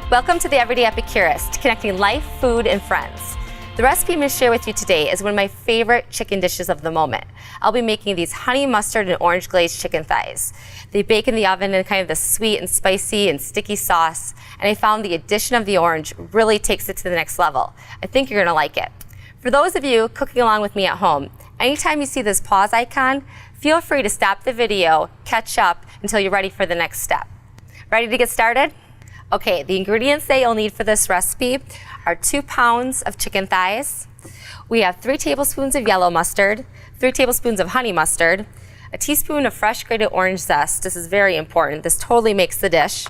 Welcome to the Everyday Epicurist, connecting life, food, and friends. The recipe I'm going to share with you today is one of my favorite chicken dishes of the moment. I'll be making these honey mustard and orange glazed chicken thighs. They bake in the oven in kind of the sweet and spicy and sticky sauce, and I found the addition of the orange really takes it to the next level. I think you're going to like it. For those of you cooking along with me at home, anytime you see this pause icon, feel free to stop the video, catch up until you're ready for the next step. Ready to get started? Okay, the ingredients that you'll need for this recipe are 2 pounds of chicken thighs. We have 3 tablespoons of yellow mustard, 3 tablespoons of honey mustard, a teaspoon of fresh grated orange zest. This is very important. This totally makes the dish.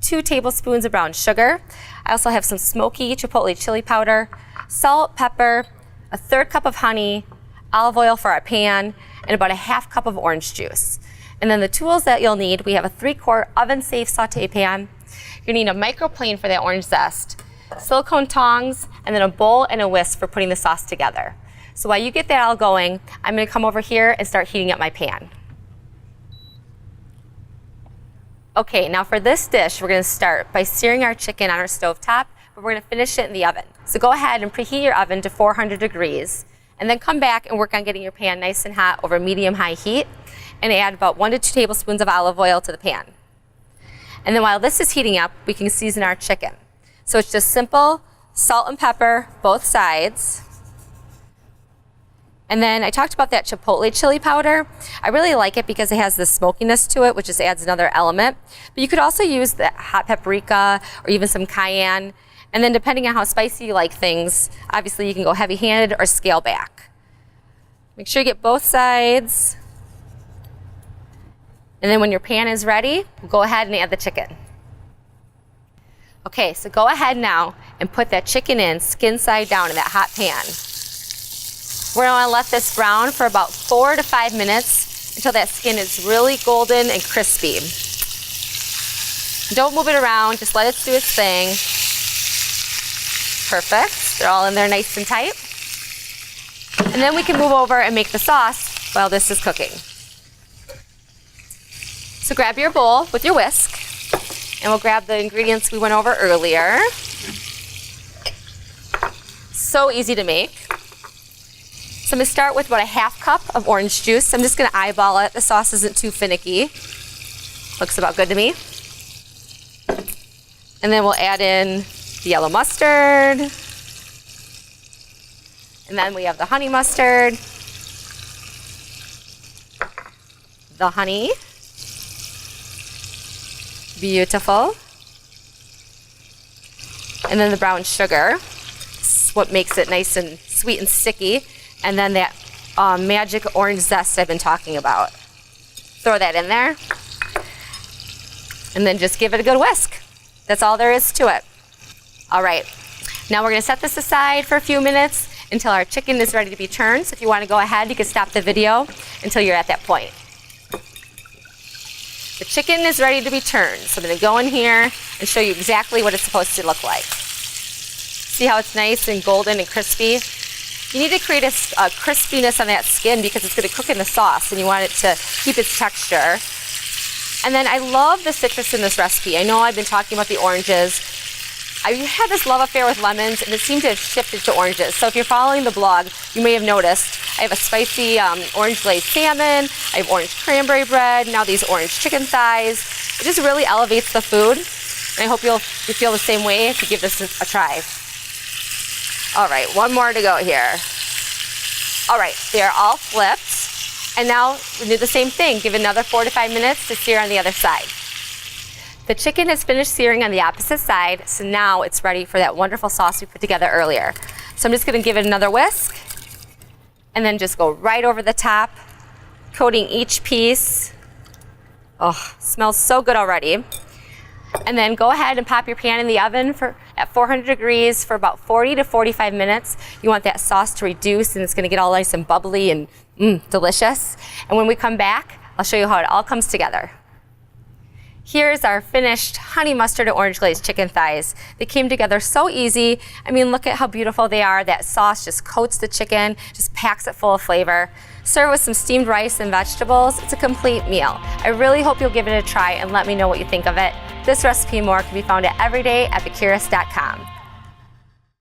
2 tablespoons of brown sugar. I also have some smoky chipotle chili powder, salt, pepper, a 1/3 cup of honey, olive oil for our pan, and about a 1/2 cup of orange juice. And then the tools that you'll need, we have a 3-quart oven-safe saute pan. You need a microplane for that orange zest, silicone tongs, and then a bowl and a whisk for putting the sauce together. So while you get that all going, I'm going to come over here and start heating up my pan. Okay, now for this dish, we're going to start by searing our chicken on our stovetop, but we're going to finish it in the oven. So go ahead and preheat your oven to 400 degrees, and then come back and work on getting your pan nice and hot over medium-high heat, and add about 1 to 2 tablespoons of olive oil to the pan. And then while this is heating up, we can season our chicken. So it's just simple salt and pepper, both sides. And then I talked about that chipotle chili powder. I really like it because it has this smokiness to it, which just adds another element. But you could also use the hot paprika or even some cayenne. And then depending on how spicy you like things, obviously you can go heavy-handed or scale back. Make sure you get both sides. And then when your pan is ready, go ahead and add the chicken. Okay, so go ahead now and put that chicken in skin side down in that hot pan. We're going to let this brown for about 4 to 5 minutes until that skin is really golden and crispy. Don't move it around, just let it do its thing. Perfect, they're all in there nice and tight. And then we can move over and make the sauce while this is cooking. So grab your bowl with your whisk, and we'll grab the ingredients we went over earlier. So easy to make. So I'm going to start with about a 1/2 cup of orange juice. I'm just going to eyeball it. The sauce isn't too finicky. Looks about good to me. And then we'll add in the yellow mustard. And then we have the honey mustard, the honey. Beautiful. And then the brown sugar. It's what makes it nice and sweet and sticky. And then that magic orange zest I've been talking about. Throw that in there. And then just give it a good whisk. That's all there is to it. All right. Now we're going to set this aside for a few minutes until our chicken is ready to be turned. So if you want to go ahead, you can stop the video until you're at that point. The chicken is ready to be turned, so I'm going to go in here and show you exactly what it's supposed to look like. See how it's nice and golden and crispy? You need to create a crispiness on that skin because it's going to cook in the sauce and you want it to keep its texture. And then I love the citrus in this recipe. I know I've been talking about the oranges. I had this love affair with lemons and it seemed to have shifted to oranges. So if you're following the blog, you may have noticed I have a spicy orange glazed salmon, I have orange cranberry bread, now these orange chicken thighs. It just really elevates the food. And I hope you feel the same way if you give this a try. All right, one more to go here. All right, they're all flipped. And now we do the same thing. Give it another 4 to 5 minutes to sear on the other side. The chicken has finished searing on the opposite side, so now it's ready for that wonderful sauce we put together earlier. So I'm just going to give it another whisk, and then just go right over the top, coating each piece. Oh, smells so good already. And then go ahead and pop your pan in the oven at 400 degrees for about 40 to 45 minutes. You want that sauce to reduce, and it's going to get all nice and bubbly and delicious. And when we come back, I'll show you how it all comes together. Here's our finished honey mustard and orange glazed chicken thighs. They came together so easy. I mean, look at how beautiful they are. That sauce just coats the chicken, just packs it full of flavor. Serve with some steamed rice and vegetables. It's a complete meal. I really hope you'll give it a try and let me know what you think of it. This recipe and more can be found at everydayepicurus.com.